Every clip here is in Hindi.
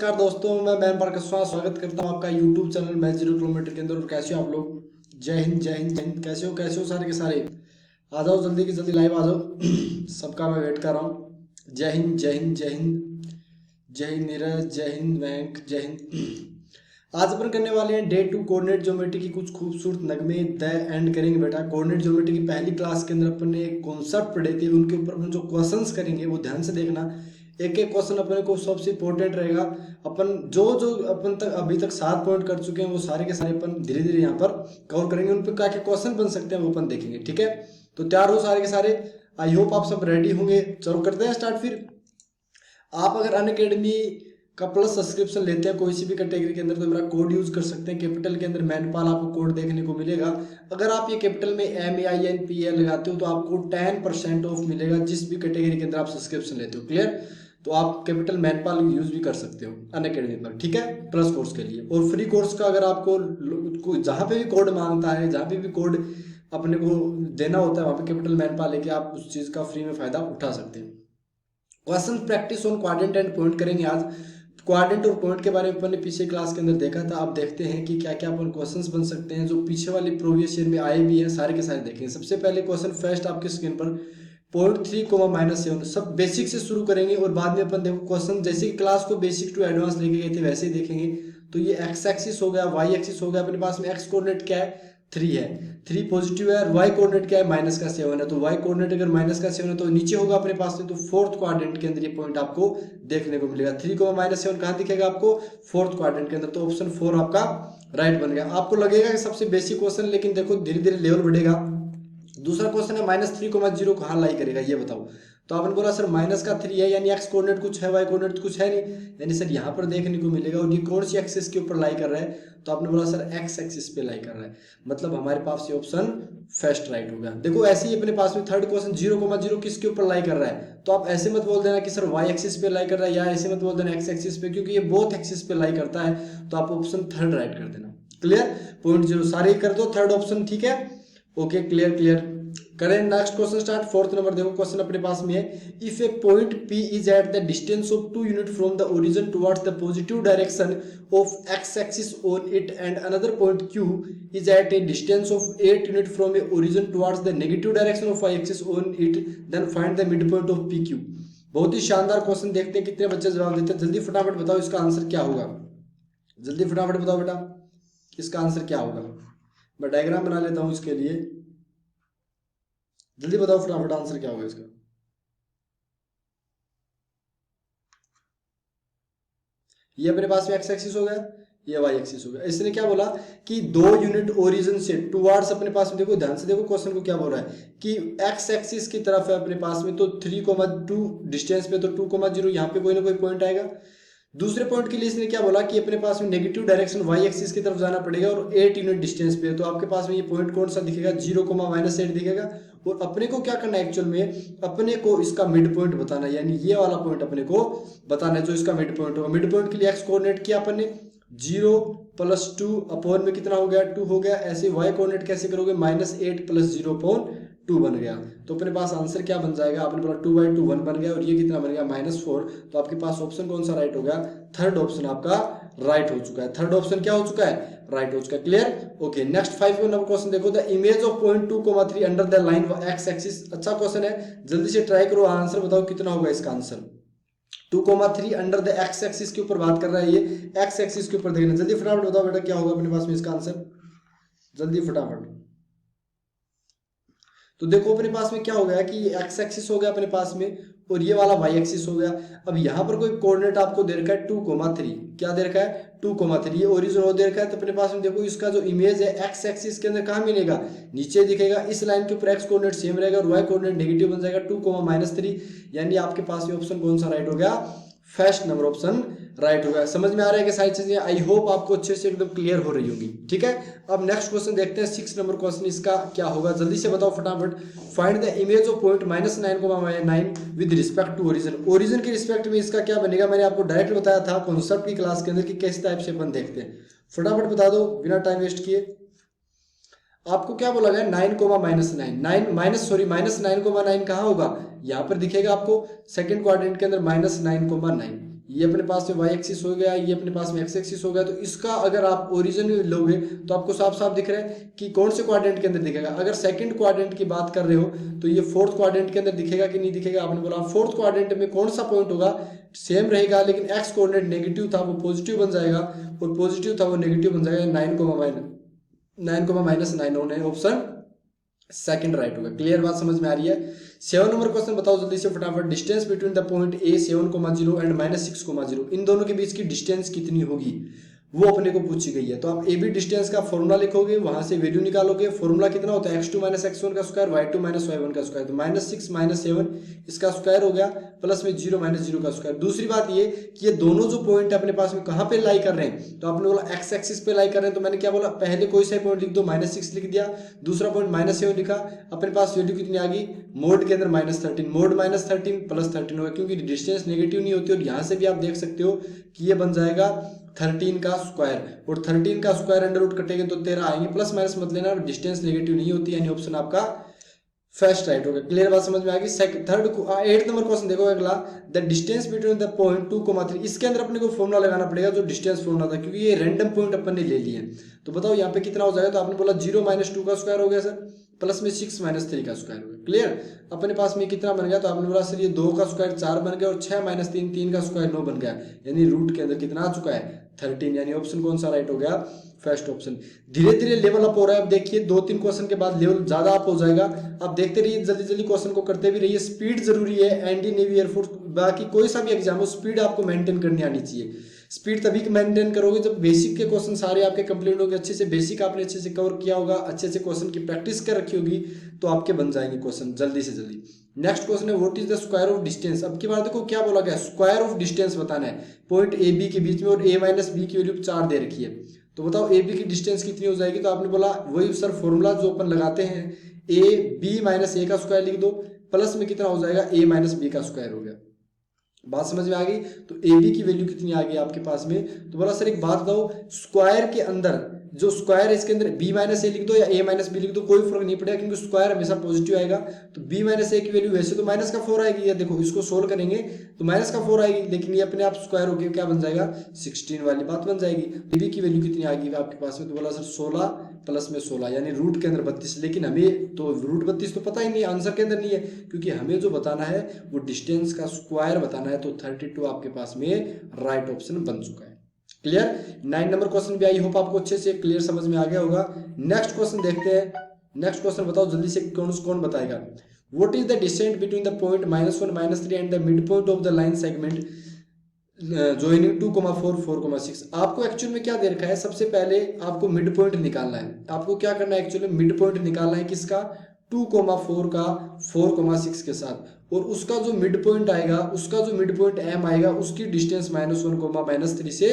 नमस्कार दोस्तों, मैं मैन पार कुशवाहा स्वागत करता हूं आपका यूट्यूब चैनल मैच 0 किलोमीटर के अंदर। और कैसे हो आप लोग? जय हिंद जय हिंद जय हिंद। कैसे हो सारे के सारे? आ जाओ जल्दी की जल्दी लाइव आ जाओ। सबका मैं वेट कर रहा हूँ। जय हिंद जय हिंद जय हिंद। जय हिंद नीरज, जय हिंद बैंक, जय हिंद। आज अपन करने वाले हैं डे 2 कोऑर्डिनेट ज्योमेट्री की कुछ खूबसूरत नगमे द एंड करेंगे बेटा। कोऑर्डिनेट ज्योमेट्री की पहली क्लास के अंदर अपन ने एक कॉन्सेप्ट पढ़े थे, उनके ऊपर अपन जो क्वेश्चंस करेंगे वो ध्यान से देखना। एक एक क्वेश्चन अपने को सबसे इंपॉर्टेंट रहेगा। अपन जो जो अपन तक अभी तक 7 पॉइंट कर चुके हैं वो सारे के सारे अपन धीरे धीरे यहाँ पर कवर करेंगे। उन पर क्या क्या क्वेश्चन बन सकते हैं वो अपन देखेंगे, ठीक है? तो तैयार हो सारे के सारे? आई होप आप सब रेडी होंगे। चलो करते हैं स्टार्ट। फिर आप अगर अनअकैडमी का प्लस सब्सक्रिप्शन लेते हैं कोई सी भी कैटेगरी के अंदर तो मेरा कोड यूज कर सकते हैं। कैपिटल के अंदर मैनपाल आपको कोड देखने को मिलेगा। अगर आप ये कैपिटल में MAINPAL लगाते हो तो आपको 10% ऑफ मिलेगा जिस भी कैटेगरी के अंदर आप सब्सक्रिप्शन लेते हो। क्लियर? तो आप कैपिटल मैनपाल यूज भी कर सकते हो अनअकैडमी पर, ठीक है? प्लस कोर्स के लिए। और फ्री कोर्स का अगर आपको जहाँ पे भी कोड मांगता है, जहाँ पे भी कोड अपने को देना होता है वहाँ पे कैपिटल मैनपाल लेके आप उस चीज़ का फ्री में फायदा उठा सकते हैं। Question practice on quadrant and point करेंगे आज। क्वाड्रेंट और पॉइंट के बारे में अपन ने पिछले क्लास के अंदर देखा था। अब देखते हैं कि क्या क्या अपन क्वेश्चंस बन सकते हैं जो पीछे वाली प्रीवियस ईयर में आए भी हैं, सारे के सारे देखेंगे। सबसे पहले क्वेश्चन फर्स्ट आपके स्क्रीन पर 0.3, सब बेसिक से शुरू करेंगे और बाद में अपन देखो क्वेश्चन जैसे कि क्लास को बेसिक टू एडवांस लेके गए थे वैसे ही देखेंगे। तो ये एक्स एक्सिस हो गया, वाई एक्सिस हो गया। अपने पास में एक्स कोऑर्डिनेट क्या है? 3 है, 3 पॉजिटिव है। और वाई कोऑर्डिनेट क्या है? -7 है। तो वाई कोऑर्डिनेट अगर -7 है तो नीचे होगा अपने पास में। तो फोर्थ क्वाड्रेंट के अंदर ये पॉइंट आपको देखने को मिलेगा। 3, -7 कहाँ दिखेगा आपको? फोर्थ क्वाड्रेंट के अंदर। तो ऑप्शन 4 आपका राइट बन गया। आपको लगेगा कि सबसे बेसिक क्वेश्चन, लेकिन देखो धीरे धीरे लेवल बढ़ेगा। दूसरा क्वेश्चन है -3, कहाँ लाई करेगा ये बताओ? तो आपने बोला सर -3 है यानी एक्स कोऑर्डिनेट कुछ है, वाई कोऑर्डिनेट कुछ है नहीं, यानी सर यहाँ पर देखने को मिलेगा। और ये कौन सी एक्सिस के ऊपर लाई कर रहा है? तो आपने बोला सर एक्स एक्सिस पे लाई कर रहा है। मतलब हमारे पास ये ऑप्शन फर्स्ट राइट हो गया। देखो ऐसे ही अपने पास में थर्ड क्वेश्चन 0,0 किसके ऊपर लाई कर रहा है? तो आप ऐसे मत बोल देना कि सर वाई एक्सिस पे लाई कर रहा है, या ऐसे मत बोल देना एक्स एक्सिस पे, क्योंकि ये बोथ एक्सिस पे लाई करता है। तो आप ऑप्शन थर्ड राइट कर देना। क्लियर? 0.0 सारे कर दो, थर्ड ऑप्शन, ठीक है? Okay, clear clear. करें next question start. Fourth number देखो क्वेश्चन अपने पास में है। If a point P is at the distance of 2 unit from the origin towards the positive direction of x axis on it and another point Q is at a distance of 8 unit from a origin towards the negative direction of y axis on it, then find the mid point of PQ। बहुत ही शानदार क्वेश्चन। देखते हैं कितने बच्चे जवाब देते हैं। जल्दी फटाफट बताओ इसका आंसर क्या होगा। जल्दी फटाफट बताओ बेटा इसका आंसर क्या होगा। मैं डायग्राम बना लेता हूं इसके लिए। जल्दी बताओ फटाफट आंसर क्या होगा इसका। ये अपने पास में एक्स एक्सिस हो गया, ये वाई एक्सिस हो गया। इसने क्या बोला कि 2 यूनिट ओरिजिन से टुवर्ड्स, अपने पास में देखो ध्यान से देखो क्वेश्चन को क्या बोल रहा है कि एक्स एक्सिस की तरफ है अपने पास में। तो 3,2 डिस्टेंस पे, तो 2,0 यहाँ पे कोई ना कोई पॉइंट आएगा। दूसरे पॉइंट के लिए इसने क्या बोला कि अपने पास में नेगेटिव डायरेक्शन वाई एक्सिस की तरफ जाना पड़ेगा और 8 यूनिट डिस्टेंस पे है। तो आपके पास में ये पॉइंट कौन सा दिखेगा? 0,-8 दिखेगा। और अपने को क्या करना है एक्चुअल में? अपने को इसका मिड पॉइंट बताना है, यानी ये वाला पॉइंट अपने को बताना है जो इसका मिड पॉइंट होगा। मिड पॉइंट के लिए एक्स कोऑर्डिनेट किया अपन ने 0 + 2 अपॉन में कितना हो गया? 2 हो गया। ऐसे वाई कोऑर्डिनेट कैसे करोगे? -8 + 0/2 बन गया। तो अपने पास आंसर क्या बन जाएगा? आपने बोला 2/2 1 बन गया और ये कितना बन गया? -4। तो आपके पास ऑप्शन कौन सा राइट हो गया? थर्ड ऑप्शन आपका राइट हो चुका है। थर्ड ऑप्शन क्या हो चुका है? राइट हो चुका है। Clear? Okay, next 5 number question देखो। The image of point 2,3 under the line x axis. अच्छा क्वेश्चन है, जल्दी से ट्राई करो, आंसर बताओ कितना होगा इसका answer. 2,3 under the x axis के ऊपर बात कर रहा है, ये एक्स एक्सिस के ऊपर देखना। जल्दी फटाफट बताओ बेटा क्या होगा अपने पास में इसका आंसर। जल्दी फटाफट। तो देखो अपने पास में क्या हो गया कि ये एक्स एक्सिस हो गया अपने पास में और ये वाला वाई एक्सिस हो गया। अब यहाँ पर कोई कोऑर्डिनेट आपको दे रखा है 2,3, क्या दे रखा है? 2,3। ये ओरिजिन हो दे रखा है। तो अपने पास में देखो इसका जो इमेज है एक्स एक्सिस के अंदर कहाँ मिलेगा? नीचे दिखेगा। इस लाइन के ऊपर एक्स कोऑर्डिनेट सेम रहेगा और वाई कोऑर्डिनेट नेगेटिव बन जाएगा 2,-3, यानी आपके पास में ऑप्शन कौन सा राइट हो गया? फर्स्ट नंबर ऑप्शन राइट हो गया। समझ में आ रहा है कि सारी चीजें? आई होप आपको अच्छे से एकदम क्लियर हो रही होगी, ठीक है? अब नेक्स्ट क्वेश्चन देखते हैं। 6 नंबर क्वेश्चन इसका क्या होगा, जल्दी से बताओ फटाफट। Find the image of point -9,9 with respect to origin. Origin के रिस्पेक्ट में इसका क्या बनेगा? मैंने आपको डायरेक्ट बताया था कॉन्सेप्ट की क्लास के अंदर कि किस टाइप से अपन देखते हैं। फटाफट बता दो बिना टाइम वेस्ट किए। आपको क्या बोला गया? 9,-9 -9 कहाँ होगा? यहाँ पर दिखेगा आपको सेकंड क्वाड्रेंट के अंदर -9,9। ये अपने पास में वाई एक्सिस हो गया, ये अपने पास में एक्स एक्सिस हो गया। तो इसका अगर आप ओरिजिन लोगे तो आपको साफ साफ दिख रहा है कि कौन से क्वाड्रेंट के अंदर दिखेगा। अगर सेकंड क्वाड्रेंट की बात कर रहे हो तो ये फोर्थ क्वाड्रेंट के अंदर दिखेगा कि नहीं दिखेगा। आपने बोला फोर्थ क्वाड्रेंट में कौन सा पॉइंट होगा, सेम रहेगा, लेकिन एक्स कोऑर्डिनेट नेगेटिव था वो पॉजिटिव बन जाएगा, और पॉजिटिव था वो नेगेटिव बन जाएगा। 9,-9 ऑप्शन सेकंड राइट होगा। क्लियर बात समझ में आ रही है। 7 नंबर क्वेश्चन बताओ जल्दी से फटाफट। Distance between the point A 7,0 and -6,0, इन दोनों के बीच की डिस्टेंस कितनी होगी वो अपने को पूछी गई है। तो आप ए बी डिस्टेंस का फॉर्मूला लिखोगे, वहां से वैल्यू निकालोगे। फॉर्मूला कितना होता है, x2 - x1 का स्क्वायर, y2 - y1 का स्क्वायर। तो -6 - 7 इसका स्क्वायर हो गया, प्लस में 0 - 0 का स्क्वायर। दूसरी बात ये कि ये दोनों जो पॉइंट अपने पास में कहाँ पे लाई कर रहे हैं, तो आपने बोला एक्स एक्सिस पे लाई कर रहे हैं। तो मैंने क्या बोला, पहले कोई सा पॉइंट लिख दो, -6 लिख दिया, दूसरा पॉइंट -7 लिखा। अपने पास वैल्यू कितनी आ गई, मोड के अंदर -13, मोड -13 प्लस 13 होगा, क्योंकि डिस्टेंस नेगेटिव नहीं होती। और यहाँ से भी आप देख सकते हो कि ये बन जाएगा 13 का स्क्वायर, और 13 का स्क्वायर अंडर रूट कटेंगे तो 13 आएंगे। प्लस माइनस मत लेना, डिस्टेंस नेगेटिव नहीं होती, यानी ऑप्शन आपका फर्स्ट राइट होगा। क्लियर बात समझ में आ गई। 8 नंबर क्वेश्चन देखो अगला, the distance between the point 2,3। इसके अंदर अपने को फॉर्मूला लगाना पड़ेगा जो डिस्टेंस फॉर्मूला था, क्योंकि ये रैंडम पॉइंट अपन ने ले लिए हैं। तो बताओ यहाँ पे कितना हो जाएगा। तो आपने बोला 0 - 2 का स्क्वायर हो गया सर, प्लस में 6 - 3 का स्क्वायर हो गया। क्लियर, अपने पास में कितना बन गया। तो आपने बोला सर ये 2 का स्क्वायर 4 बन गया, और 6 - 3 3 का स्क्वायर 9 बन गया, यानी रूट के अंदर कितना आ चुका है 13, यानी ऑप्शन कौन सा राइट हो गया, फर्स्ट ऑप्शन। धीरे धीरे लेवल अप हो रहा है। अब देखिए 2-3 क्वेश्चन के बाद लेवल ज्यादा अप हो जाएगा। आप देखते रहिए, जल्दी जल्दी क्वेश्चन को करते भी रहिए। स्पीड जरूरी है, एनडी नेवी एयरफोर्स बाकी कोई सा भी एग्जाम हो, स्पीड आपको मेंटेन करनी आनी चाहिए। स्पीड तभी मेंटेन करोगे जब बेसिक के क्वेश्चन सारे आपके कंप्लीट होंगे, अच्छे से बेसिक आपने अच्छे से कवर किया होगा, अच्छे से क्वेश्चन की प्रैक्टिस कर रखी होगी, तो आपके बन जाएंगे क्वेश्चन जल्दी से जल्दी। नेक्स्ट क्वेश्चन है what is the square of distance. अब की बार देखो क्या बोला गया, स्क्वायर ऑफ डिस्टेंस बताना है पॉइंट ए बी के बीच में, और a - b की वैल्यू 4 दे रखी है। तो बताओ ए बी की डिस्टेंस कितनी हो जाएगी। तो आपने बोला वही सर फॉर्मूला जो अपन लगाते हैं, a b - a का स्क्वायर लिख दो, प्लस में कितना हो जाएगा a - b का स्क्वायर हो गया। बात समझ में आ गई। तो ए बी की वैल्यू कितनी आ गई आपके पास में। तो बोला सर एक बात बताओ, स्क्वायर के अंदर जो स्क्वायर है इसके अंदर b - a लिख दो या a - b लिख दो, कोई फर्क नहीं पड़ेगा, क्योंकि स्क्वायर हमेशा पॉजिटिव आएगा। तो b - a की वैल्यू वैसे तो -4 आएगी, या देखो इसको सोल्व करेंगे तो -4 आएगी, लेकिन ये अपने आप स्क्वायर होकर क्या बन जाएगा 16 वाली बात बन जाएगी। b की वैल्यू कितनी आ गई आपके पास में। तो बोला सर 16 प्लस में 16, यानी रूट के अंदर 32। लेकिन हमें तो रूट 32 तो पता ही नहीं, आंसर के अंदर नहीं है, क्योंकि हमें जो बताना है वो डिस्टेंस का स्क्वायर बताना है। तो 32 आपके पास में राइट ऑप्शन बन चुका है। क्लियर। 9 नंबर क्वेश्चन भी आई होप आपको अच्छे से क्लियर समझ में आ गया होगा। नेक्स्ट क्वेश्चन देखते हैं। नेक्स्ट क्वेश्चन बताओ जल्दी से, कौन बताएगा। What is the distance between the point -1 - 3 and the mid point of the line segment joining 2,4 4,6। आपको एक्चुअल में क्या दे रखा है, सबसे पहले आपको मिड पॉइंट निकालना है। आपको क्या करना है, एक्चुअली मिड पॉइंट निकालना है किसका, 2,4 का 4,6 के साथ, और उसका जो मिड पॉइंट आएगा, उसका जो मिड पॉइंट m आएगा, उसकी डिस्टेंस -1, -3 से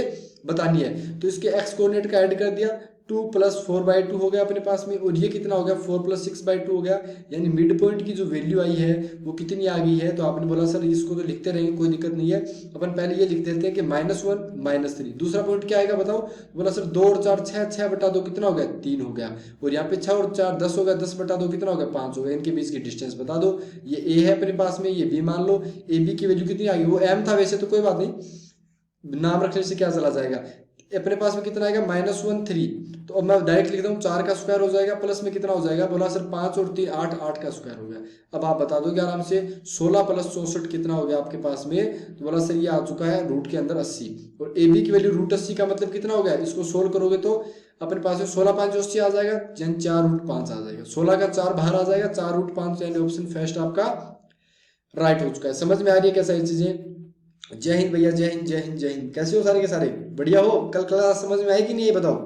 बतानी है। तो इसके x कोऑर्डिनेट का ऐड कर दिया, 2 + 4/2 हो गया अपने पास में, और ये कितना हो गया 4 + 6/2 हो गया, यानी मिड पॉइंट की जो वैल्यू आई है वो कितनी आ गई है। तो आपने बोला सर इसको तो लिखते रहेंगे, कोई दिक्कत नहीं है, अपन पहले ये लिख देते हैं कि -1 - 3। दूसरा पॉइंट क्या आएगा बताओ। तो बोला सर 2 और 4 6, 6/2 कितना हो गया 3 हो गया, और यहाँ पे 6 और 4 10 हो गया, 10/2 कितना हो गया 5 हो गया। इनके बीच की डिस्टेंस बता दो। ये a है अपने पास में, ये b मान लो। ए बी की वैल्यू कितनी आ गई, वो m था वैसे तो कोई बात नहीं, नाम रखने से क्या चला जाएगा। अपने पास में कितना आएगा -1 3। तो अब मैं डायरेक्ट लिखता हूँ 4 का स्क्वायर हो जाएगा, प्लस में कितना हो जाएगा, बोला सर 5 और 3 8, 8 का स्क्वायर हो गया। अब आप बता दोगे आराम से, 16 + 64 कितना हो गया आपके पास में। तो बोला सर ये आ चुका है रूट के अंदर 80, और ए बी की वैल्यू √80 का मतलब कितना हो गया। इसको सोल्व करोगे तो अपने पास में 16 5 80 आ जाएगा, यानी 4√5 आ जाएगा। 16 का 4 बाहर आ जाएगा, 4√5, यानी ऑप्शन फर्स्ट आपका राइट हो चुका है। समझ में आ रही है कैसा ये चीजें। जय हिंद भैया, जय हिंद जय हिंद जय हिंद। कैसे हो सारे के सारे, बढ़िया हो। कल क्लास समझ में आई कि नहीं ये बताओ,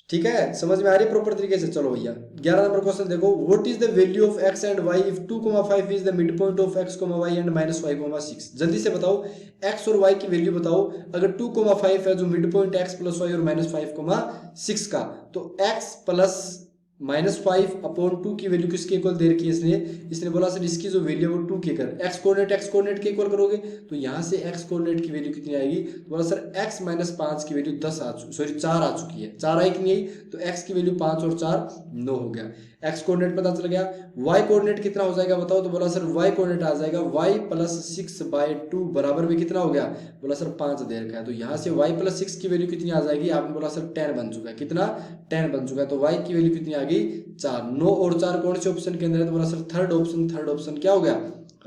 ठीक है, समझ में आ रही है प्रॉपर तरीके से। चलो भैया 11 नंबर क्वेश्चन देखो, what is the value of x and y if 2,5 is the mid point of x, y and -5,6। जल्दी से बताओ x और y की वैल्यू बताओ। अगर 2,5 है जो मिड पॉइंट x + y और -5,6 का, तो x + -5/2 की वैल्यू किसके इक्वल दे रखी है इसने बोला सर इसकी जो वैल्यू है वो 2 के कर x कोऑर्डिनेट के इक्वल करोगे, तो यहाँ से x कोऑर्डिनेट की वैल्यू कितनी आएगी। तो बोला सर x - 5 की वैल्यू 4 आ चुकी है, 4 आई कि नहीं आई। तो x की वैल्यू 5 और 4 9 हो गया। एक्स कोऑर्डिनेट पता चल गया। वाई कोऑर्डिनेट कितना हो जाएगा बताओ, तो बोला सर वाई कोऑर्डिनेट आ जाएगा y प्लस 6/2 बराबर में कितना हो गया, बोला सर 5 दे रखा है। तो यहाँ से y प्लस 6 की वैल्यू कितनी आ जाएगी, आपने बोला सर 10 बन चुका है, कितना 10 बन चुका है। तो y की वैल्यू कितनी आ गई 4। 9 और 4 कौन से ऑप्शन के अंदर है, तो बोला सर थर्ड ऑप्शन क्या हो गया,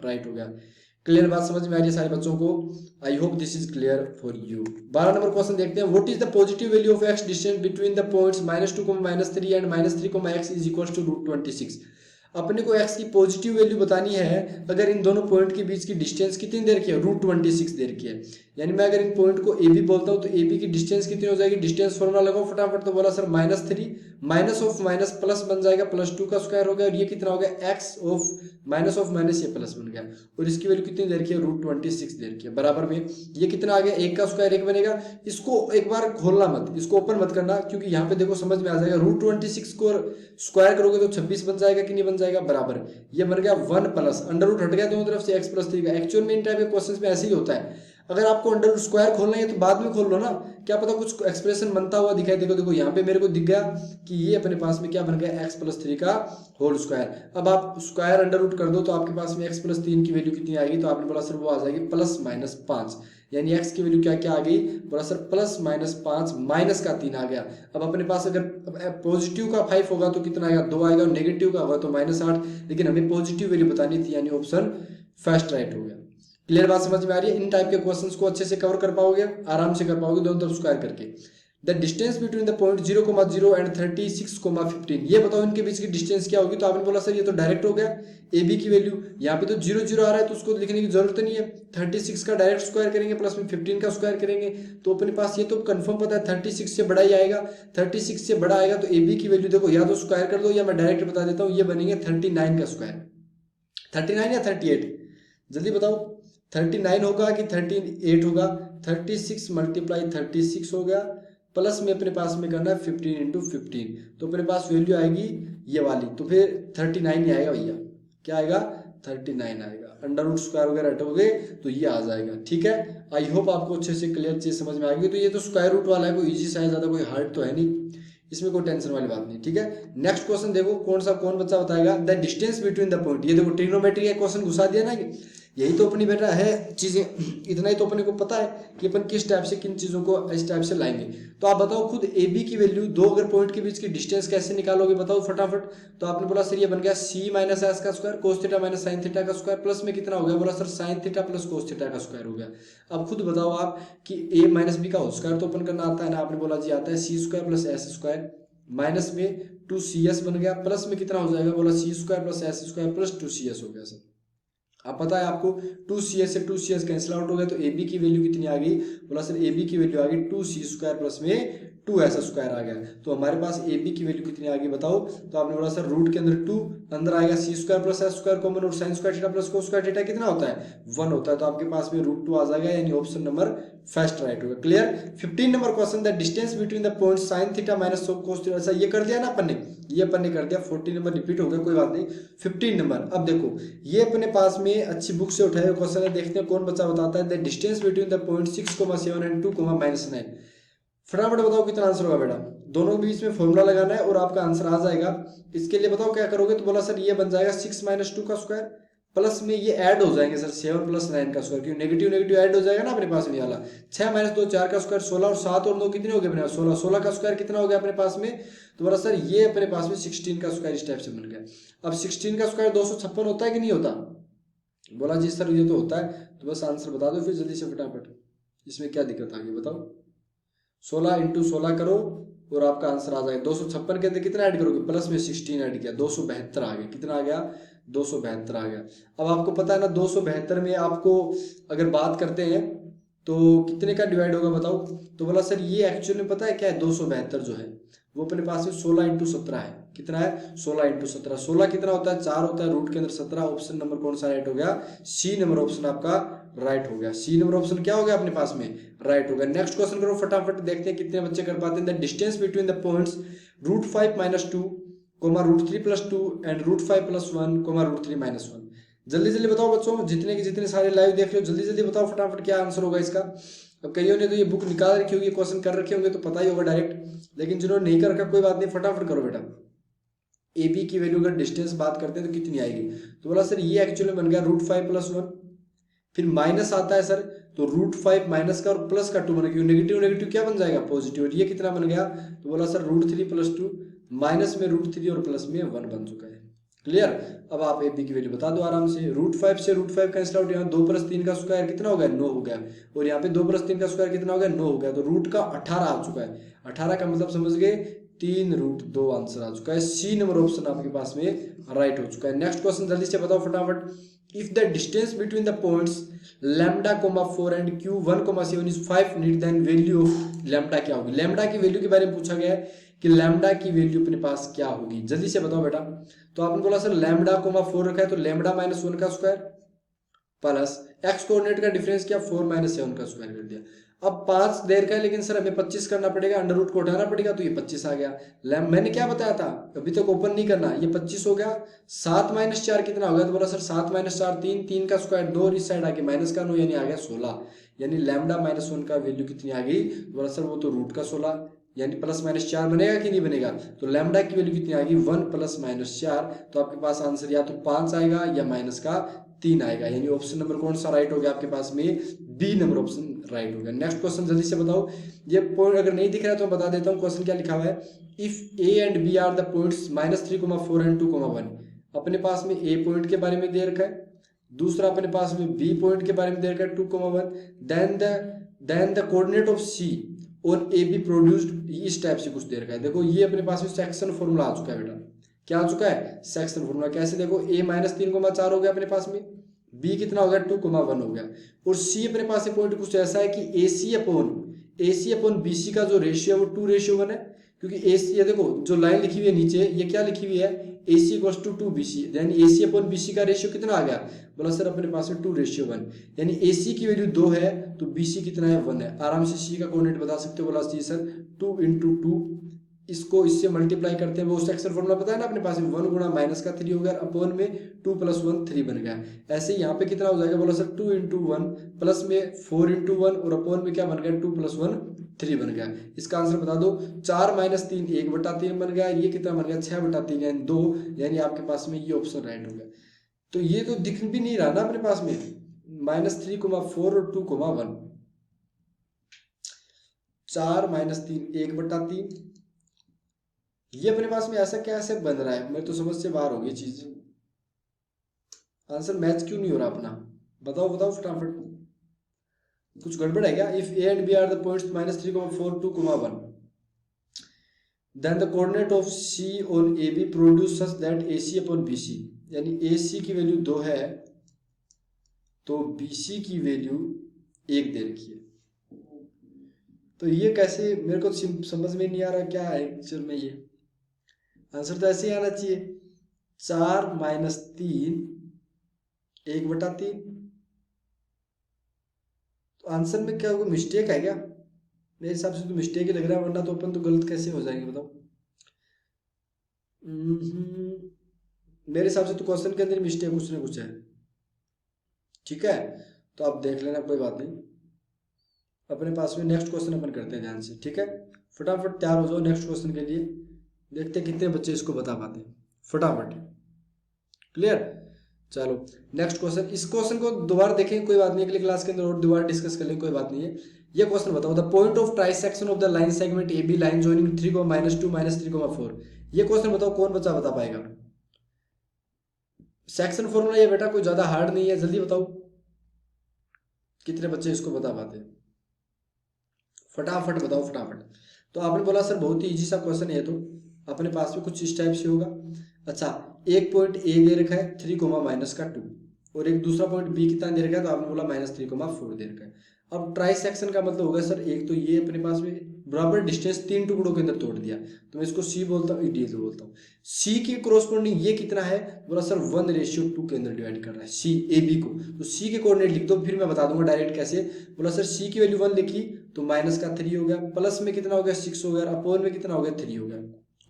राइट हो गया। क्लियर बात समझ में आ रही है सारे बच्चों को, I hope this is clear for you. 12 number question देखते हैं, what is the positive value of x distance between the points -2, -3 and -3, x is equal to √26। अपने को x की पॉजिटिव वैल्यू बतानी है अगर इन दोनों पॉइंट के बीच की डिस्टेंस कितनी दे रखी है, √26 दे रखी है। यानी मैं अगर इन पॉइंट को ए बी बोलता हूँ तो ए बी की डिस्टेंस कितनी हो जाएगी, डिस्टेंस फॉर्मूला लगाओ फटाफट। तो बोला sir -3 minus of minus plus बन जाएगा, +2 का स्क्वायर हो गया, और ये कितना हो गया x ऑफ माइनस ये प्लस बन गया, और इसकी वैल्यू कितनी दे रखी है, √26 दे रखी है। बराबर में ये कितना आ गया, 1 का स्क्वायर 1 बनेगा। इसको एक बार खोलना मत, इसको ओपन मत करना, क्योंकि यहाँ पे देखो समझ में आ जाएगा, √26 को स्क्वायर करोगे तो 26 बन जाएगा कि नहीं बन जाएगा, बराबर। ये बन गया 1 प्लस अंडर रूट हट गया दोनों तरफ से, x + 3 का। एक्चुअल में इन टाइप के क्वेश्चन में ऐसे ही होता है, अगर आपको अंडर रूट स्क्वायर खोलना है तो बाद में खोल लो ना, क्या पता कुछ एक्सप्रेशन बनता हुआ दिखाई। देखो यहाँ पे मेरे को दिख गया कि ये अपने पास में क्या बन गया, x + 3 का होल स्क्वायर। अब आप स्क्वायर अंडर रूट कर दो तो आपके पास में x + 3 की वैल्यू कितनी आएगी, तो आपने बोला सर वो आ जाएगी +-5, यानी x की वैल्यू क्या क्या आ गई, बोला सर +-5 माइनस का 3 आ गया। अब अपने पास अगर पॉजिटिव का 5 होगा तो कितना आएगा, 2 आएगा, और नेगेटिव का होगा तो -8, लेकिन हमें पॉजिटिव वैल्यू बतानी थी, यानी ऑप्शन फर्स्ट राइट हो गया। क्लियर बात समझ में आ रही है। इन टाइप के क्वेश्चंस को अच्छे से कवर कर पाओगे, आराम से कर पाओगे दोनों तरफ स्क्वायर करके। The distance between the point 0,0 and 36,15, ये बताओ इनके बीच की डिस्टेंस क्या होगी। तो आपने बोला सर ये तो डायरेक्ट हो गया, ए बी की वैल्यू यहाँ पे तो 0 0 आ रहा है तो उसको लिखने की जरूरत नहीं है। 36 का डायरेक्ट स्क्वायर करेंगे, प्लस में 15 का स्क्वायर करेंगे, तो अपने पास ये तो कंफर्म पता है 36 से बड़ा ही आएगा। 36 से बड़ा आएगा तो ए बी की वैल्यू देखो या तो स्क्वायर कर दो, या मैं डायरेक्ट बता देता हूँ, ये बनेंगे 39 का स्क्वायर। 39 या 38, जल्दी बताओ 39 होगा कि 38 होगा। 36 × 36 हो गया, प्लस में अपने पास में करना है 15 × 15, तो अपने पास वैल्यू आएगी ये वाली, तो फिर 39 ही आएगा भैया। क्या आएगा, 39 आएगा। अंडर रूट स्क्वायर वगैरह हटोगे तो ये आ जाएगा, ठीक है। आई होप आपको अच्छे से क्लियर चीज समझ में आ गई। तो ये तो स्क्वायर रूट वाला है, कोई इजी सा है, ज्यादा कोई हार्ड तो है नहीं, इसमें कोई टेंशन वाली बात नहीं, ठीक है। नेक्स्ट क्वेश्चन देखो कौन बच्चा बताएगा, the distance between the point. ये देखो ट्रिग्नोमेट्री का क्वेश्चन घुसा दिया ना, यही तो अपनी बेटा है चीजें, इतना ही तो अपने को पता है कि अपन किस टाइप से किन चीजों को इस टाइप से लाएंगे। तो आप बताओ खुद ए बी की वैल्यू, दो अगर पॉइंट के बीच की डिस्टेंस कैसे निकालोगे बताओ फटाफट। तो आपने बोला सर ये बन गया c - s का square cos theta - sin theta का स्क्वायर, प्लस में कितना हो गया, बोला sir sin theta + cos theta का स्क्वायर हो गया। अब खुद बताओ आप कि a - b का होल स्क्वायर तो अपन करना आता है ना, आपने बोला जी आता है c² + s², माइनस में 2cs बन गया, प्लस में कितना हो जाएगा, बोला c² + s² + 2cs हो गया सर। अब पता है आपको 2cs से 2cs कैंसिल आउट हो गया, तो ए बी की वैल्यू कितनी आ गई, बोला सर ए बी की वैल्यू आ गई 2c² प्लस में 2s² आ गया। तो हमारे पास ए बी की वैल्यू कितनी आ गई बताओ। तो आपने बोला सर रूट के अंदर 2, अंदर आएगा c² + s² कॉमन, और sin² थीटा + cos² थीटा कितना होता है 1 होता है, तो आपके पास में √2 आ जाएगा, यानी ऑप्शन नंबर फर्स्ट राइट होगा। Clear. 15 number question, the distance between the point sin theta - cos theta, ऐसा ये कर दिया ना अपन ने, ये अपन ने कर दिया। 14 नंबर रिपीट हो गया, कोई बात नहीं। 15 नंबर, अब देखो ये अपने पास में अच्छी बुक से उठाए क्वेश्चन है, देखते हैं कौन बच्चा बताता है। The distance between the point 6,7 and 2,-9, फटाफट बताओ कितना आंसर होगा बेटा। दोनों के बीच में फॉर्मूला लगाना है और आपका आंसर आ जाएगा। इसके लिए बताओ क्या करोगे, तो बोला सर ये बन जाएगा 6 - 2 का स्क्वायर, प्लस में ये ऐड हो जाएंगे सर 7 + 9 का स्क्वायर, क्योंकि नेगेटिव ऐड हो जाएगा ना अपने पास में वाला। 6 - 2 4 का स्क्वायर 16, और 7 और 9 कितने हो गए अपने पास 16, 16 का स्क्वायर कितना हो गया अपने पास में, तो बोला सर ये अपने पास में 16 का स्क्वायर इस टाइप से बन गया। अब 16 का स्क्वायर 256 होता है कि नहीं होता, बोला जी सर ये तो होता है। तो बस आंसर बता दो फिर जल्दी से फटाफट, इसमें क्या दिक्कत आ गई बताओ। 16 × 16 करो और आपका आंसर आ जाएगा 256 के अंदर कितना ऐड करोगे, प्लस में 16 ऐड किया 272 आ गया। कितना आ गया 272 आ गया। अब आपको पता है ना 272 में आपको अगर बात करते हैं तो कितने का डिवाइड होगा बताओ। तो बोला सर ये एक्चुअली में पता है क्या है, 272 जो है वो अपने पास में 16 × 17 है। कितना है 16 × 17, 16 कितना होता है 4 होता है, रूट के अंदर 17। ऑप्शन नंबर कौन सा राइट हो गया, सी नंबर ऑप्शन आपका राइट हो गया। सी नंबर ऑप्शन क्या हो गया अपने पास में राइट हो गया। नेक्स्ट क्वेश्चन करो फटाफट, देखते हैं कितने बच्चे कर पाते हैं। The distance between the points √5 - 2, √3 + 2 and √5 + 1, √3 - 1। जल्दी जल्दी बताओ बच्चों, जितने के जितने सारे लाइव देख लो जल्दी जल्दी बताओ फटाफट क्या आंसर होगा इसका। अब कईयों ने तो ये बुक निकाल रखी होगी, क्वेश्चन कर रखे होंगे तो पता ही होगा डायरेक्ट, लेकिन जिन्होंने नहीं कर रखा कोई बात नहीं, फटाफट करो बेटा। ए बी की वैल्यू अगर डिस्टेंस बात करते हैं तो कितनी आएगी, तो बोला सर ये एक्चुअली बन गया √5 + 1, फिर माइनस आता है सर तो √5 माइनस का और प्लस का 2 बन गया, नेगेटिव नेगेटिव क्या बन जाएगा पॉजिटिव, और ये कितना बन गया, तो बोला सर √3 + 2, माइनस में √3 और प्लस में 1 बन चुका है। क्लियर। अब आप ए बी की वैल्यू बता दो आराम से, √5 से √5 कैंसिल आउट, यहाँ 2 + 3 का स्क्वायर कितना हो गया 9 हो गया, और यहाँ पे 2 + 3 का स्क्वायर कितना हो गया 9 हो गया, तो रूट का 18 आ चुका है। 18 का मतलब समझ गए 3√2 आंसर आ चुका है। सी नंबर ऑप्शन आपके पास में राइट हो चुका है। नेक्स्ट क्वेश्चन जल्दी से बताओ फटाफट। If the distance between the points lambda, 4 and Q 1, 7 is 5 neat, then value of lambda क्या होगी। लैम्डा की वैल्यू के बारे में पूछा गया है कि लैम्डा की वैल्यू अपने पास क्या होगी, जल्दी से बताओ बेटा। तो आपने बोला सर लैम्डा, 4 रखा है तो लैम्डा -1 का स्क्वायर प्लस एक्स कोऑर्डिनेट का डिफरेंस क्या 4 - 7 का स्क्वायर कर दिया। अब 5 देर का है लेकिन सर हमें 25 करना पड़ेगा, अंडर रूट को उठाना पड़ेगा, तो ये 25 आ गया। मैंने क्या बताया था, अभी तक ओपन नहीं करना, ये 25 हो गया। 7 - 4 कितना हो गया, तो बोला सर 7 - 4 3, 3 का स्क्वायर 2, और इस साइड आके माइनस का 9 यानी आ गया 16, यानी लैम्डा -1 का वैल्यू कितनी आ गई, तो बोला सर वो तो रूट का 16, यानी +-4 बनेगा कि नहीं बनेगा, तो लैम्डा की वैल्यू कितनी आएगी 1 + -4, तो आपके पास आंसर या तो 5 आएगा या माइनस का 3 आएगा, यानी ऑप्शन नंबर कौन सा राइट हो गया आपके पास में, बी नंबर ऑप्शन राइट हो गया। नेक्स्ट क्वेश्चन जल्दी से बताओ। ये पॉइंट अगर नहीं दिख रहा है तो मैं बता देता हूँ क्वेश्चन क्या लिखा हुआ है। If A and B are the points -3, 4 and 2, 1, अपने पास में ए पॉइंट के बारे में दे रखा है, दूसरा अपने पास में बी पॉइंट के बारे में दे रखा है 2, 1, then the coordinate of C on A B produced, इस टाइप से कुछ दे रखा है। देखो ये अपने पास में सेक्शन फॉर्मूला आ चुका है बेटा, क्या आ चुका है सेक्शन फॉर्मूला। कैसे, देखो a -3, 4 हो गया अपने पास में, b कितना हो गया 2, 1 हो गया, और c अपने पास से पॉइंट कुछ ऐसा है कि AC अपॉन BC का जो रेशियो है वो 2:1 है, क्योंकि AC ये देखो जो लाइन लिखी हुई है नीचे ये क्या लिखी हुई है AC = 2BC, यानी AC अपॉन BC का रेशियो कितना आ गया, बोला सर अपने पास में 2:1, यानी AC की वैल्यू 2 है तो BC कितना है 1 है। आराम से C का कोऑर्डिनेट बता सकते हो, बोला सर 2 × 2, इसको इससे मल्टीप्लाई करते हैं, वो सेक्शन फॉर्मूला पता है ना अपने पास में, 1 गुणा -3 हो गया, अपॉन में 2 + 1 3 बन गया। ऐसे यहाँ पे कितना हो जाएगा, बोला सर 2 × 1 प्लस में 4 × 1 और अपॉन में क्या बन गया 2 + 1 3 बन गया। इसका आंसर बता दो, 4 - 3 1/3 बन गया, ये कितना बन गया 6/3 यानी 2, यानी आपके पास में ये ऑप्शन राइट हो गया। तो ये तो दिख भी नहीं रहा ना अपने पास में, -3, 4 और 2, 1, 4 - 3 1/3, ये अपने पास में ऐसा कैसे बन रहा है, मेरे तो समझ से बाहर हो गई चीज। आंसर मैच क्यों नहीं हो रहा अपना, बताओ बताओ फटाफट, कुछ गड़बड़ है क्या। If A and B are the points -3, 4, 2, 1, then the coordinate of C on A B produce such that AC upon BC, यानी AC की वैल्यू 2 है तो BC की वैल्यू 1 दे रखी है। तो ये कैसे, मेरे को समझ में नहीं आ रहा क्या है एक्चुअल में, ये आंसर तो ऐसे ही आना चाहिए 4 - 3 1/3। तो आंसर में क्या कोई मिस्टेक है क्या, मेरे हिसाब से तो मिस्टेक ही लग रहा है, वरना तो अपन तो गलत कैसे हो जाएंगे बताओ। मेरे हिसाब से तो क्वेश्चन के अंदर मिस्टेक कुछ ना कुछ है, ठीक है, तो आप देख लेना कोई बात नहीं। अपने पास में नेक्स्ट क्वेश्चन अपन करते हैं ध्यान से, ठीक है, फटाफट तैयार हो जाओ नेक्स्ट क्वेश्चन के लिए, देखते हैं कितने बच्चे इसको बता पाते हैं फटाफट। क्लियर, चलो नेक्स्ट क्वेश्चन। इस क्वेश्चन को दोबारा देखें कोई बात नहीं, अगली क्लास के अंदर और दोबारा डिस्कस कर लें कोई बात नहीं है। ये क्वेश्चन बताओ, the point of trisection of the line segment AB line joining 3, -2 -3, 4, ये क्वेश्चन बताओ कौन बच्चा बता पाएगा। सेक्शन फॉर्मूला ये बेटा कोई ज्यादा हार्ड नहीं है, जल्दी बताओ कितने बच्चे इसको बता पाते हैं, फटाफट बताओ फटाफट। तो आपने बोला सर बहुत ही इजी सा क्वेश्चन है, तो अपने पास में कुछ इस टाइप से होगा। अच्छा, एक पॉइंट A दे रखा है 3, -2, और एक दूसरा पॉइंट B कितना दे रखा है, तो आपने बोला -3, 4 दे रखा है। अब ट्राई सेक्शन का मतलब होगा सर, एक तो ये अपने पास में बराबर डिस्टेंस 3 टुकड़ों के अंदर तोड़ दिया, तो मैं इसको C बोलता हूँ, D बोलता हूँ। C की कोरोस्पोंडिंग ये कितना है, बोला सर 1:2 के अंदर डिवाइड कर रहा है C AB को, तो C के कोऑर्डिनेट लिख दो, फिर मैं बता दूंगा डायरेक्ट कैसे। बोला सर C की वैल्यू 1 लिखी तो -3 हो गया, प्लस में कितना हो गया 6 हो गया, अपॉन में कितना हो गया 3 हो गया,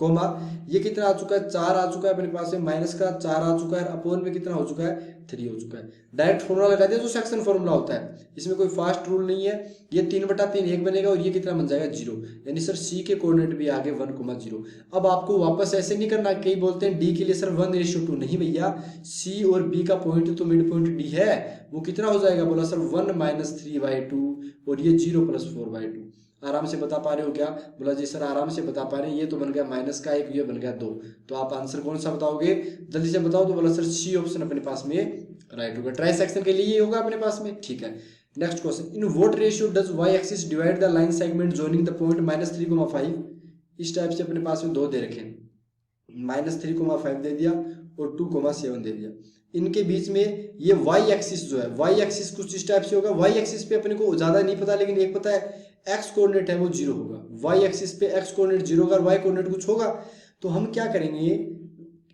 कोमा ये कितना आ चुका है, 4 आ चुका है अपने पास में, माइनस का 4 आ चुका है, अपोन में कितना हो चुका है, 3 हो चुका है। डायरेक्ट फॉर्मूला लगा दिया जो सेक्शन फॉर्मूला होता है, इसमें कोई फास्ट रूल नहीं है। ये 3/3 1 बनेगा और ये कितना बन जाएगा 0, यानी सर सी के कोऑर्डिनेट भी आगे 1,0। अब आपको वापस ऐसे नहीं करना, कई बोलते हैं डी के लिए सर 1:2, नहीं भैया, सी और बी का पॉइंट तो मिड पॉइंट डी है, वो कितना हो जाएगा, बोला सर 1 - 3/2 और ये 0 + 4/2। आराम से बता पा रहे हो क्या, बोला जी सर आराम से बता पा रहे हैं। ये तो बन गया -1, ये बन गया 2, तो आप आंसर कौन सा बताओगे, जल्दी से बताओ। तो बोला सर सी ऑप्शन अपने पास में राइट होगा, ट्राई सेक्शन के लिए ये होगा अपने पास में, ठीक है। Next question, in what ratio does Y axis divide the line segment joining the point -3,5। इस टाइप से अपने पास में दो दे रखे, -3,5 दे दिया और 2,7 दे दिया। इनके बीच में ये वाई एक्सिस जो है, वाई एक्सिस कुछ इस टाइप से होगा। वाई एक्सिस पे अपने को ज्यादा नहीं पता, लेकिन एक पता है एक्स कोऑर्डिनेट है वो 0 होगा। वाई एक्सिस पे एक्स कोऑर्डिनेट 0 होगा और वाई कोऑर्डिनेट कुछ होगा। तो हम क्या करेंगे,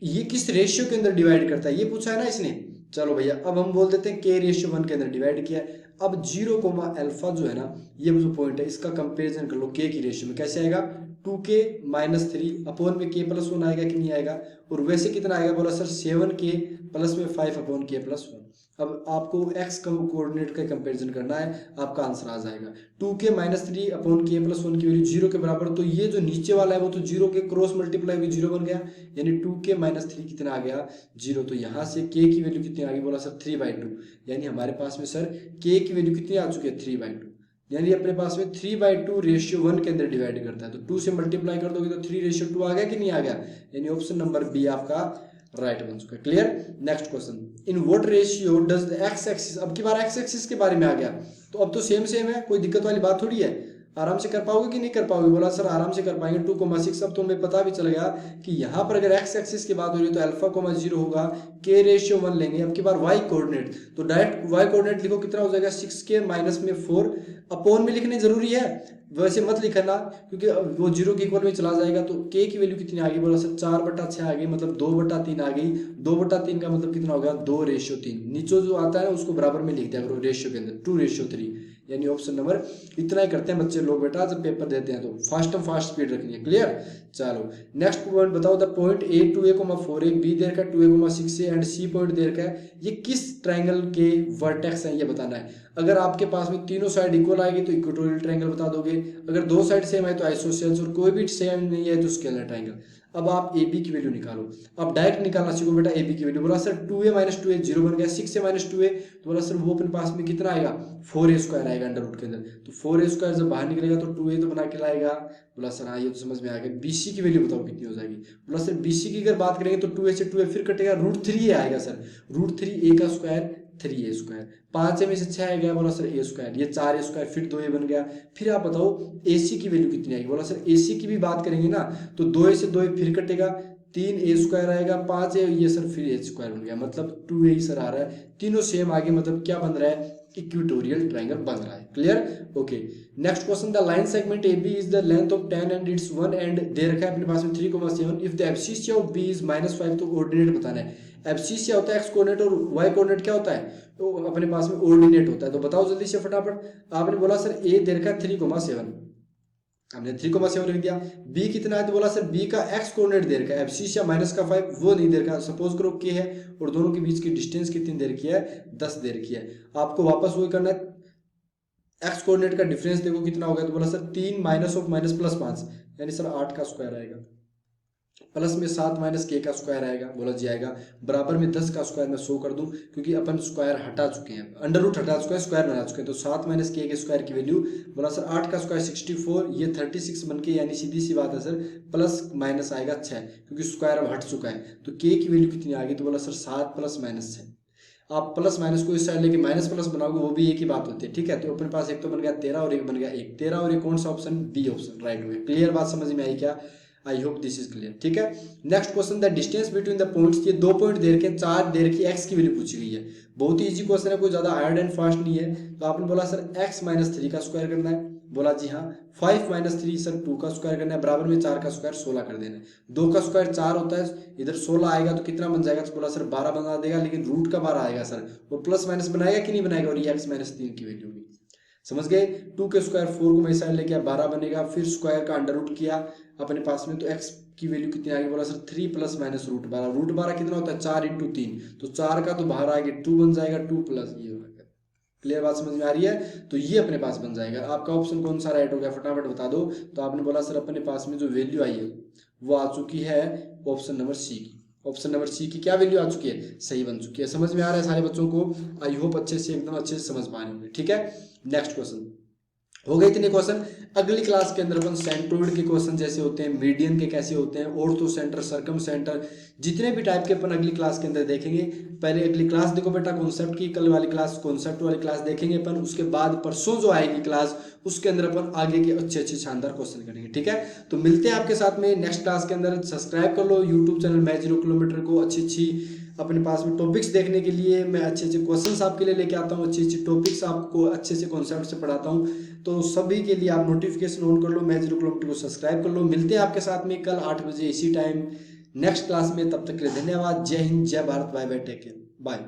ये किस रेशियो के अंदर डिवाइड करता है ये पूछा है ना इसने। चलो भैया अब हम बोल देते हैं k/1 के अंदर डिवाइड किया है। अब 0, अल्फा जो है ना, ये जो पॉइंट है इसका कंपेरिजन कर लो k की रेशियो में, कैसे आएगा, 2k - 3 अपोन में k+1 आएगा कि नहीं आएगा। और वैसे कितना आएगा, बोला सर 7k + 5 अपोन k+1। अब आपको x कोऑर्डिनेट का कंपैरिजन करना है, आपका आंसर आ जाएगा 2k - 3 अपोन k+1 की वैल्यू 0 के बराबर। तो ये जो नीचे वाला है वो तो 0 के क्रॉस मल्टीप्लाई हुई 0 बन गया, यानी 2k - 3 कितना आ गया 0। तो यहाँ से k की वैल्यू कितनी आ गई, बोला सर 3/2, यानी हमारे पास में सर k की वैल्यू कितनी आ चुकी है 3/2, यानी अपने पास में 3/2 रेशियो 1 के अंदर डिवाइड करता है। तो 2 से मल्टीप्लाई कर दोगे तो 3/2 आ गया कि नहीं आ गया, यानी ऑप्शन नंबर बी आपका राइट बन चुका है। Clear. Next question, in what ratio does the x axis, अब की बार एक्स एक्सिस के बारे में आ गया, तो अब तो सेम है, कोई दिक्कत वाली बात थोड़ी है। आराम से कर पाओगे कि नहीं कर पाओगे, बोला सर आराम से कर पाएंगे। 2,6 अब तो हमें पता भी चल गया कि यहाँ पर अगर एक्स एक्सिस की बात हो रही है तो अल्फा 0 होगा, k/1 लेंगे। अब की बार वाई कोऑर्डिनेट, तो डायरेक्ट वाई कोऑर्डिनेट लिखो, कितना हो जाएगा 6k - 4 अपोन में लिखने जरूरी है, वैसे मत लिखना क्योंकि वो 0 के इक्वल में चला जाएगा। तो k की वैल्यू कितनी आ गई, बोला सर 4/6 आ गई, मतलब 2/3 आ गई। 2/3 का मतलब कितना होगा 2/3, नीचे जो आता है उसको बराबर में लिख दिया करो रेशियो के अंदर 2/3, यानी ऑप्शन नंबर। इतना ही करते हैं बच्चे लोग बेटा, जब पेपर देते हैं तो फास्ट स्पीड रखनी है। क्लियर। चलो नेक्स्ट पॉइंट बताओ, the point a 2a,4a, b देर का 2a,6a and c point there का है, ये किस ट्राइंगल के वर्टेक्स हैं ये बताना है। अगर आपके पास में तीनों साइड इक्वल आएगी तो इक्वेटोरियल ट्राइंगल बता दोगे, अगर दो साइड सेम है तो आइसोसेल्स, और कोई भी सेम नहीं है तो स्केलर ट्राइंगल। अब आप ए बी की वैल्यू निकालो, अब डायरेक्ट निकालना सीखो बेटा ए बी की वैल्यू। बोला सर 2a - 2a 0 बन गया, 6a - 2a, तो बोला सर वो अपने पास में कितना आएगा 4a² आएगा अंडर रूट के अंदर। तो 4a² जब बाहर निकलेगा तो 2a तो बना के लाएगा। बोला सर हाँ ये तो समझ में आ गया। बीसी की वैल्यू बताओ कितनी हो जाएगी। बोला सर बीसी की अगर बात करेंगे तो 2a से 2a फिर कटेगा, √3a आएगा सर, √3a का स्क्वायर 3a², 5a में से 6 आ गया, बोला सर a², ये 4a², फिर 2a बन गया। फिर आप बताओ ac की वैल्यू कितनी आएगी। बोला सर ac की भी बात करेंगे ना तो 2a से 2a फिर कटेगा, 3a² आएगा, 5a, ये सर फिर a² बन गया, मतलब 2a ही सर आ रहा है। तीनों सेम आगे, मतलब क्या बन रहा है इक्वेटोरियल ट्राइंगल बन रहा है। Clear. Okay next question, the line segment AB is the length of 10 and it's 1 and they रखा है अपने पास में 3,7। If the abscess of B is -5, तो ऑर्डिनेट बताना है। एब्सिस क्या होता है, एक्स कोऑर्डिनेट, और वाई कोऑर्डिनेट क्या होता है, तो अपने पास में ऑर्डिनेट होता है। तो बताओ जल्दी से फटाफट। आपने बोला सर A दे रखा है 3,7, हमने 3,7 लिख दिया। B कितना है, तो बोला सर B का एक्स कोऑर्डिनेट दे रखा है, एब्सिस या -5 वो नहीं दे रखा। सपोज करो K है और दोनों के बीच की डिस्टेंस कितनी दे रखी है 10 दे रखी है। आपको वापस वही करना है, एक्स कोऑर्डिनेट का डिफरेंस देखो कितना हो गया। तो बोला सर 3 -(-5), यानी सर 8 का स्क्वायर आएगा, प्लस में 7 - k का स्क्वायर आएगा, बोला जी आएगा, बराबर में 10 का स्क्वायर मैं 100 कर दूं क्योंकि अपन स्क्वायर हटा चुके हैं, अंडर रूट हटा चुके हैं, स्क्वायर बना चुके हैं। तो 7 - k के स्क्वायर की वैल्यू, बोला सर 8 का स्क्वायर 64, ये 36 बन के, यानी सीधी सी बात है सर प्लस माइनस आएगा 6 क्योंकि स्क्वायर अब हट चुका है। तो k की वैल्यू कितनी आ गई, तो बोला सर 7 + -6। आप प्लस माइनस को इस साइड लेके माइनस प्लस बनाओगे वो भी एक ही बात होती है। ठीक है, तो अपने पास एक तो बन गया 13 और एक बन गया 1, 13 और 1 कौन सा ऑप्शन, बी ऑप्शन राइट हो गया। क्लियर बात समझ में आई क्या, आई होप दिस इज क्लियर। ठीक है next question, the distance between the points, ये 2 पॉइंट दे रखे, 4 दे रखी, एक्स की वैल्यू पूछी गई है। बहुत ही इजी क्वेश्चन है, कोई ज्यादा हार्ड एंड फास्ट नहीं है। तो आपने बोला सर x - 3 का स्क्वायर करना है, बोला जी हाँ। 5 - 3 सर 2 का स्क्वायर करना है, बराबर में 4 का स्क्वायर 16 कर देना है। 2 का स्क्वायर 4 होता है, इधर 16 आएगा तो कितना बन जाएगा, तो बोला सर 12 बना देगा, लेकिन रूट का 12 आएगा सर, वो प्लस माइनस बनाएगा कि नहीं बनाएगा, और ये x - 3 की वैल्यू भी समझ गए। 2 के स्क्वायर 4 को मैं इस साइड लेके 12 बनेगा, फिर स्क्वायर का अंडर रूट किया अपने पास में, तो x की वैल्यू कितनी आ गई, बोला sir 3 plus minus root 12। Root 12 कितना होता है 4 इंटू 3, तो 4 का तो बाहर आ गया 2 बन जाएगा, 2 प्लस ये हो गया। क्लियर बात समझ में आ रही है, तो ये अपने पास बन जाएगा। आपका ऑप्शन कौन सा राइट हो गया फटाफट बता दो। तो आपने बोला सर अपने पास में जो वैल्यू आई है वो आ चुकी है ऑप्शन नंबर सी की। ऑप्शन नंबर सी की क्या वैल्यू आ चुकी है, सही बन चुकी है। समझ में आ रहा है सारे बच्चों को, आई होप अच्छे से एकदम अच्छे से समझ पा रहे होंगे। ठीक है, नेक्स्ट क्वेश्चन हो गए इतने क्वेश्चन। अगली क्लास के अंदर अपन सेंट्रोइड के क्वेश्चन जैसे होते हैं, मीडियन के कैसे होते हैं, ऑर्थो सेंटर, सर्कम सेंटर, जितने भी टाइप के अपन अगली क्लास के अंदर देखेंगे। पहले अगली क्लास देखो बेटा कॉन्सेप्ट की, कल वाली क्लास कॉन्सेप्ट वाली क्लास देखेंगे अपन, उसके बाद परसों जो आएगी क्लास उसके अंदर अपन आगे के अच्छे अच्छे शानदार क्वेश्चन करेंगे। ठीक है, तो मिलते हैं आपके साथ में नेक्स्ट क्लास के अंदर। सब्सक्राइब कर लो यूट्यूब चैनल मैथ 0 किलोमीटर को। अच्छी अच्छी अपने पास में टॉपिक्स देखने के लिए मैं अच्छे अच्छे क्वेश्चंस आपके लिए लेके आता हूँ, अच्छे अच्छे टॉपिक्स आपको अच्छे से कॉन्सेप्ट से पढ़ाता हूँ। तो सभी के लिए आप नोटिफिकेशन ऑन कर लो, मैथ 0 किलोमीटर को सब्सक्राइब कर लो। मिलते हैं आपके साथ में कल 8 बजे इसी टाइम नेक्स्ट क्लास में। तब तक के लिए धन्यवाद। जय हिंद, जय Bharat, bye bye, take care, bye.